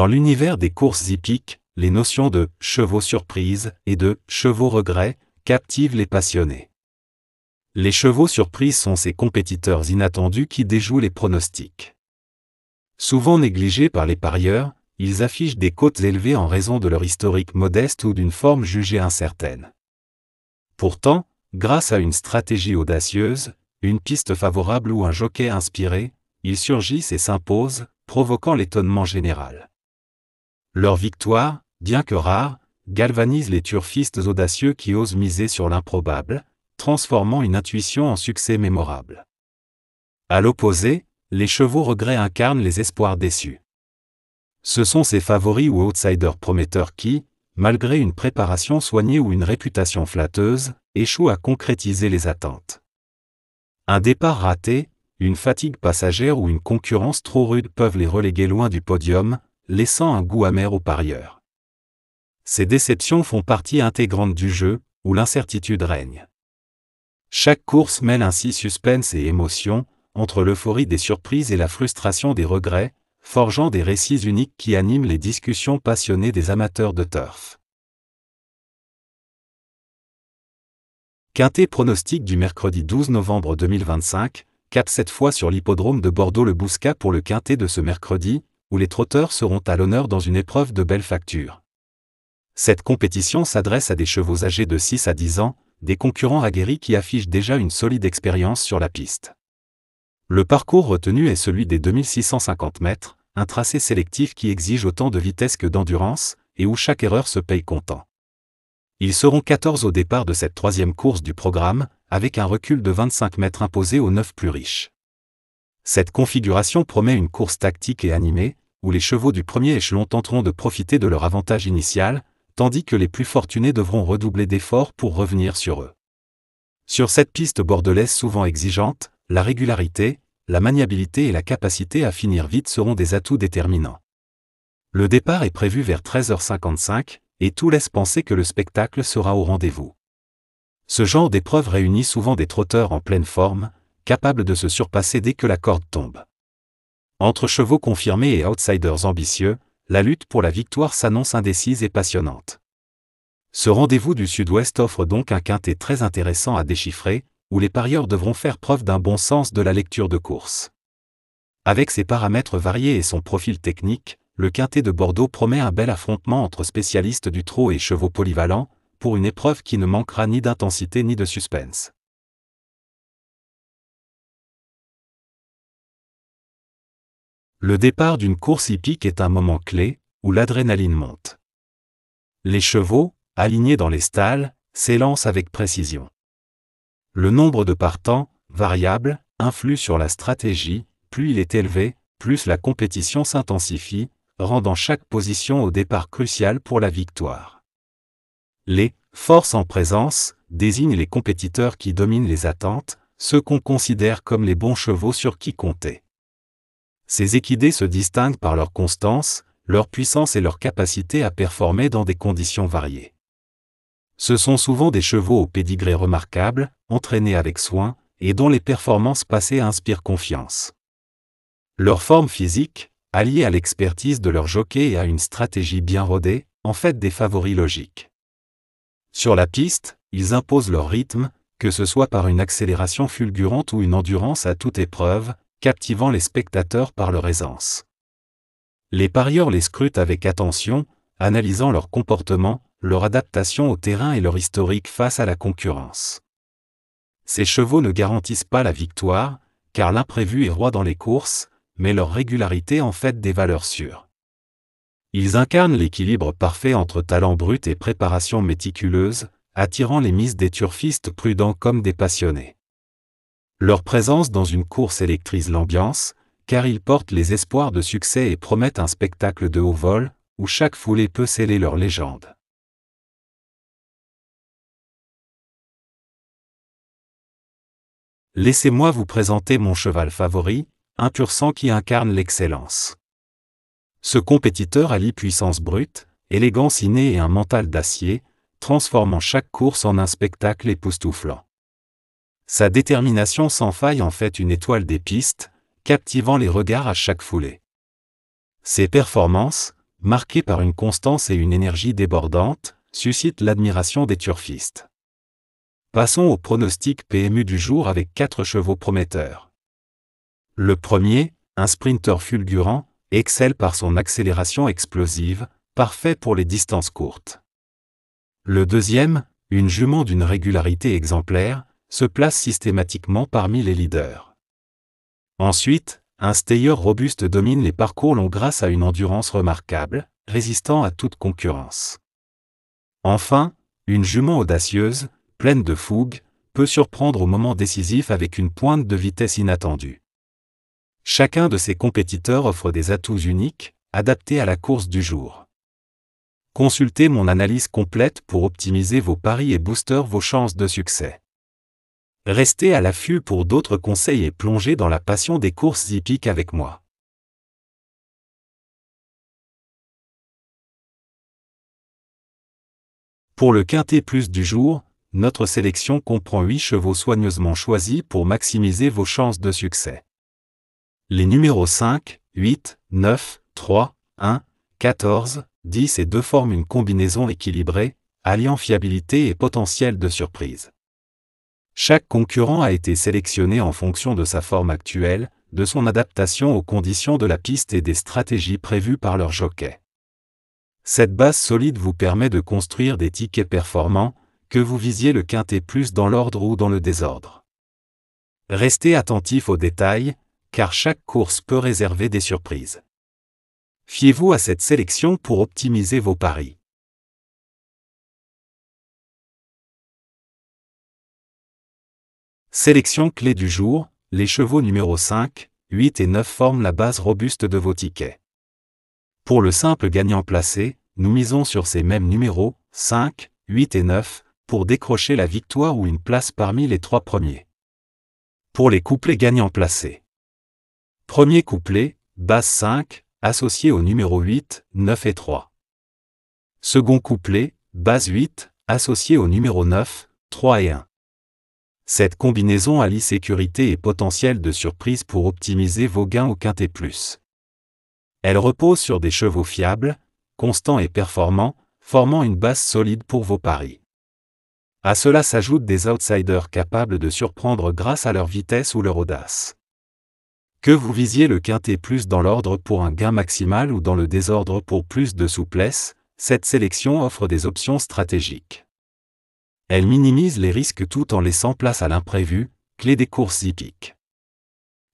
Dans l'univers des courses hippiques, les notions de « chevaux surprise » et de « chevaux regret » captivent les passionnés. Les chevaux surprises sont ces compétiteurs inattendus qui déjouent les pronostics. Souvent négligés par les parieurs, ils affichent des cotes élevées en raison de leur historique modeste ou d'une forme jugée incertaine. Pourtant, grâce à une stratégie audacieuse, une piste favorable ou un jockey inspiré, ils surgissent et s'imposent, provoquant l'étonnement général. Leur victoire, bien que rare, galvanise les turfistes audacieux qui osent miser sur l'improbable, transformant une intuition en succès mémorable. À l'opposé, les chevaux regrets incarnent les espoirs déçus. Ce sont ces favoris ou outsiders prometteurs qui, malgré une préparation soignée ou une réputation flatteuse, échouent à concrétiser les attentes. Un départ raté, une fatigue passagère ou une concurrence trop rude peuvent les reléguer loin du podium, laissant un goût amer aux parieurs. Ces déceptions font partie intégrante du jeu, où l'incertitude règne. Chaque course mêle ainsi suspense et émotion, entre l'euphorie des surprises et la frustration des regrets, forgeant des récits uniques qui animent les discussions passionnées des amateurs de turf. Quintet pronostic du mercredi 12 novembre 2025, cap cette fois sur l'hippodrome de Bordeaux-le-Bouscat pour le quintet de ce mercredi, où les trotteurs seront à l'honneur dans une épreuve de belle facture. Cette compétition s'adresse à des chevaux âgés de 6 à 10 ans, des concurrents aguerris qui affichent déjà une solide expérience sur la piste. Le parcours retenu est celui des 2650 mètres, un tracé sélectif qui exige autant de vitesse que d'endurance, et où chaque erreur se paye comptant. Ils seront 14 au départ de cette troisième course du programme, avec un recul de 25 mètres imposé aux 9 plus riches. Cette configuration promet une course tactique et animée, où les chevaux du premier échelon tenteront de profiter de leur avantage initial, tandis que les plus fortunés devront redoubler d'efforts pour revenir sur eux. Sur cette piste bordelaise souvent exigeante, la régularité, la maniabilité et la capacité à finir vite seront des atouts déterminants. Le départ est prévu vers 13h55, et tout laisse penser que le spectacle sera au rendez-vous. Ce genre d'épreuve réunit souvent des trotteurs en pleine forme, capables de se surpasser dès que la corde tombe. Entre chevaux confirmés et outsiders ambitieux, la lutte pour la victoire s'annonce indécise et passionnante. Ce rendez-vous du Sud-Ouest offre donc un quintet très intéressant à déchiffrer, où les parieurs devront faire preuve d'un bon sens de la lecture de course. Avec ses paramètres variés et son profil technique, le quintet de Bordeaux promet un bel affrontement entre spécialistes du trot et chevaux polyvalents, pour une épreuve qui ne manquera ni d'intensité ni de suspense. Le départ d'une course hippique est un moment clé, où l'adrénaline monte. Les chevaux, alignés dans les stalles, s'élancent avec précision. Le nombre de partants, variable, influe sur la stratégie, plus il est élevé, plus la compétition s'intensifie, rendant chaque position au départ cruciale pour la victoire. Les « forces en présence » désignent les compétiteurs qui dominent les attentes, ceux qu'on considère comme les bons chevaux sur qui compter. Ces équidés se distinguent par leur constance, leur puissance et leur capacité à performer dans des conditions variées. Ce sont souvent des chevaux au pédigré remarquable, entraînés avec soin, et dont les performances passées inspirent confiance. Leur forme physique, alliée à l'expertise de leur jockey et à une stratégie bien rodée, en fait des favoris logiques. Sur la piste, ils imposent leur rythme, que ce soit par une accélération fulgurante ou une endurance à toute épreuve, captivant les spectateurs par leur aisance. Les parieurs les scrutent avec attention, analysant leur comportement, leur adaptation au terrain et leur historique face à la concurrence. Ces chevaux ne garantissent pas la victoire, car l'imprévu est roi dans les courses, mais leur régularité en fait des valeurs sûres. Ils incarnent l'équilibre parfait entre talent brut et préparation méticuleuse, attirant les mises des turfistes prudents comme des passionnés. Leur présence dans une course électrise l'ambiance, car ils portent les espoirs de succès et promettent un spectacle de haut vol, où chaque foulée peut sceller leur légende. Laissez-moi vous présenter mon cheval favori, un pur sang qui incarne l'excellence. Ce compétiteur allie puissance brute, élégance innée et un mental d'acier, transformant chaque course en un spectacle époustouflant. Sa détermination sans faille en fait une étoile des pistes, captivant les regards à chaque foulée. Ses performances, marqué par une constance et une énergie débordante, suscite l'admiration des turfistes. Passons au pronostic PMU du jour avec 4 chevaux prometteurs. Le premier, un sprinter fulgurant, excelle par son accélération explosive, parfait pour les distances courtes. Le deuxième, une jument d'une régularité exemplaire, se place systématiquement parmi les leaders. Ensuite, un stayer robuste domine les parcours longs grâce à une endurance remarquable, résistant à toute concurrence. Enfin, une jument audacieuse, pleine de fougue, peut surprendre au moment décisif avec une pointe de vitesse inattendue. Chacun de ces compétiteurs offre des atouts uniques, adaptés à la course du jour. Consultez mon analyse complète pour optimiser vos paris et booster vos chances de succès. Restez à l'affût pour d'autres conseils et plongez dans la passion des courses hippiques avec moi. Pour le quintet plus du jour, notre sélection comprend 8 chevaux soigneusement choisis pour maximiser vos chances de succès. Les numéros 5, 8, 9, 3, 1, 14, 10 et 2 forment une combinaison équilibrée, alliant fiabilité et potentiel de surprise. Chaque concurrent a été sélectionné en fonction de sa forme actuelle, de son adaptation aux conditions de la piste et des stratégies prévues par leur jockey. Cette base solide vous permet de construire des tickets performants, que vous visiez le quintet plus dans l'ordre ou dans le désordre. Restez attentif aux détails, car chaque course peut réserver des surprises. Fiez-vous à cette sélection pour optimiser vos paris. Sélection clé du jour, les chevaux numéro 5, 8 et 9 forment la base robuste de vos tickets. Pour le simple gagnant placé, nous misons sur ces mêmes numéros, 5, 8 et 9, pour décrocher la victoire ou une place parmi les 3 premiers. Pour les couplets gagnants placés. Premier couplet, base 5, associé aux numéros 8, 9 et 3. Second couplet, base 8, associé aux numéros 9, 3 et 1. Cette combinaison allie sécurité et potentiel de surprise pour optimiser vos gains au quintet plus. Elle repose sur des chevaux fiables, constants et performants, formant une base solide pour vos paris. À cela s'ajoutent des outsiders capables de surprendre grâce à leur vitesse ou leur audace. Que vous visiez le quintet plus dans l'ordre pour un gain maximal ou dans le désordre pour plus de souplesse, cette sélection offre des options stratégiques. Elle minimise les risques tout en laissant place à l'imprévu, clé des courses hippiques.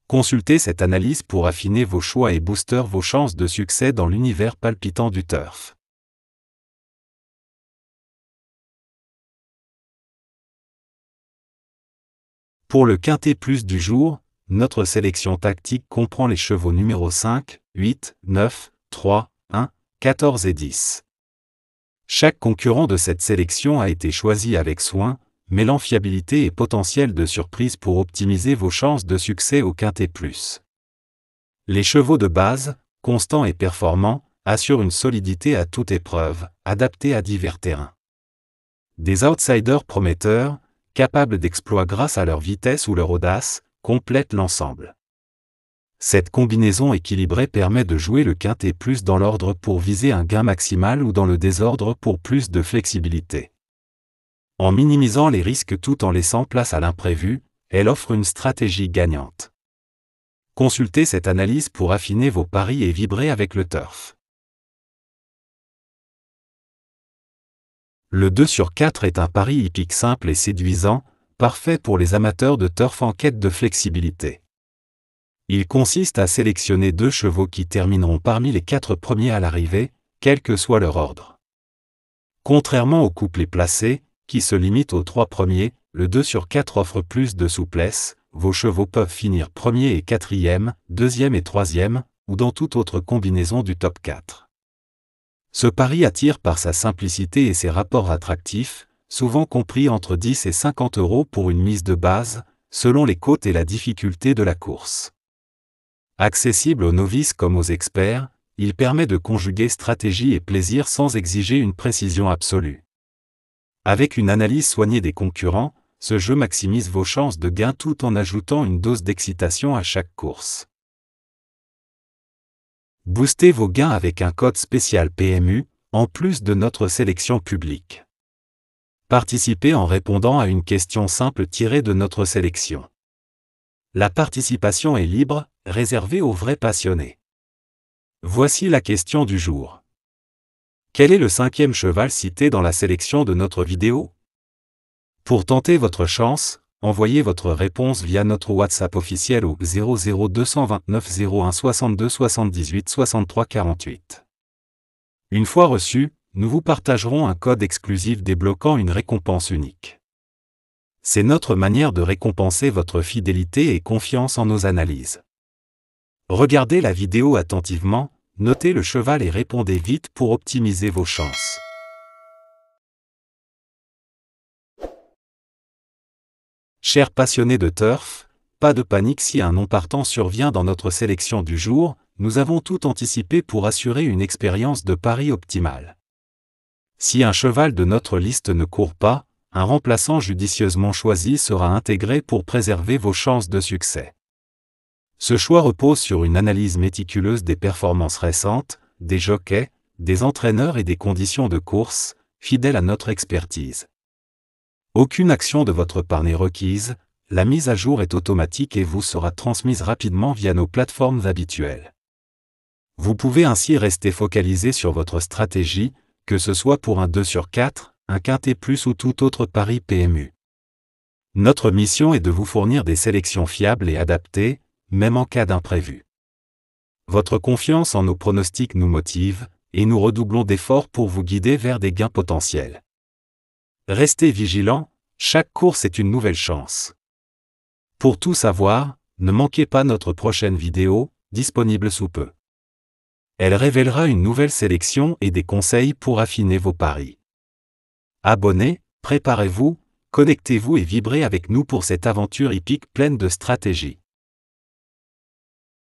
Consultez cette analyse pour affiner vos choix et booster vos chances de succès dans l'univers palpitant du turf. Pour le quintet plus du jour, notre sélection tactique comprend les chevaux numéro 5, 8, 9, 3, 1, 14 et 10. Chaque concurrent de cette sélection a été choisi avec soin, mêlant fiabilité et potentiel de surprise pour optimiser vos chances de succès au quintet plus. Les chevaux de base, constants et performants, assurent une solidité à toute épreuve, adaptée à divers terrains. Des outsiders prometteurs, capables d'exploits grâce à leur vitesse ou leur audace, complètent l'ensemble. Cette combinaison équilibrée permet de jouer le quintet plus dans l'ordre pour viser un gain maximal ou dans le désordre pour plus de flexibilité. En minimisant les risques tout en laissant place à l'imprévu, elle offre une stratégie gagnante. Consultez cette analyse pour affiner vos paris et vibrer avec le turf. Le 2 sur 4 est un pari hippique simple et séduisant, parfait pour les amateurs de turf en quête de flexibilité. Il consiste à sélectionner 2 chevaux qui termineront parmi les 4 premiers à l'arrivée, quel que soit leur ordre. Contrairement au couplet placé, qui se limite aux 3 premiers, le 2 sur 4 offre plus de souplesse, vos chevaux peuvent finir premier et quatrième, deuxième et troisième, ou dans toute autre combinaison du top 4. Ce pari attire par sa simplicité et ses rapports attractifs, souvent compris entre 10 et 50 € pour une mise de base, selon les côtes et la difficulté de la course. Accessible aux novices comme aux experts, il permet de conjuguer stratégie et plaisir sans exiger une précision absolue. Avec une analyse soignée des concurrents, ce jeu maximise vos chances de gain tout en ajoutant une dose d'excitation à chaque course. Boostez vos gains avec un code spécial PMU, en plus de notre sélection publique. Participez en répondant à une question simple tirée de notre sélection. La participation est libre, réservée aux vrais passionnés. Voici la question du jour. Quel est le 5e cheval cité dans la sélection de notre vidéo? Pour tenter votre chance, envoyez votre réponse via notre WhatsApp officiel au 00229 01 62 78 63 48. Une fois reçu, nous vous partagerons un code exclusif débloquant une récompense unique. C'est notre manière de récompenser votre fidélité et confiance en nos analyses. Regardez la vidéo attentivement, notez le cheval et répondez vite pour optimiser vos chances. Chers passionnés de turf, pas de panique si un non partant survient dans notre sélection du jour, nous avons tout anticipé pour assurer une expérience de pari optimale. Si un cheval de notre liste ne court pas, un remplaçant judicieusement choisi sera intégré pour préserver vos chances de succès. Ce choix repose sur une analyse méticuleuse des performances récentes, des jockeys, des entraîneurs et des conditions de course, fidèles à notre expertise. Aucune action de votre part n'est requise, la mise à jour est automatique et vous sera transmise rapidement via nos plateformes habituelles. Vous pouvez ainsi rester focalisé sur votre stratégie, que ce soit pour un 2/4, un quintet plus ou tout autre pari PMU. Notre mission est de vous fournir des sélections fiables et adaptées, même en cas d'imprévu. Votre confiance en nos pronostics nous motive, et nous redoublons d'efforts pour vous guider vers des gains potentiels. Restez vigilants, chaque course est une nouvelle chance. Pour tout savoir, ne manquez pas notre prochaine vidéo, disponible sous peu. Elle révélera une nouvelle sélection et des conseils pour affiner vos paris. Abonnez, préparez-vous, connectez-vous et vibrez avec nous pour cette aventure hippique pleine de stratégie.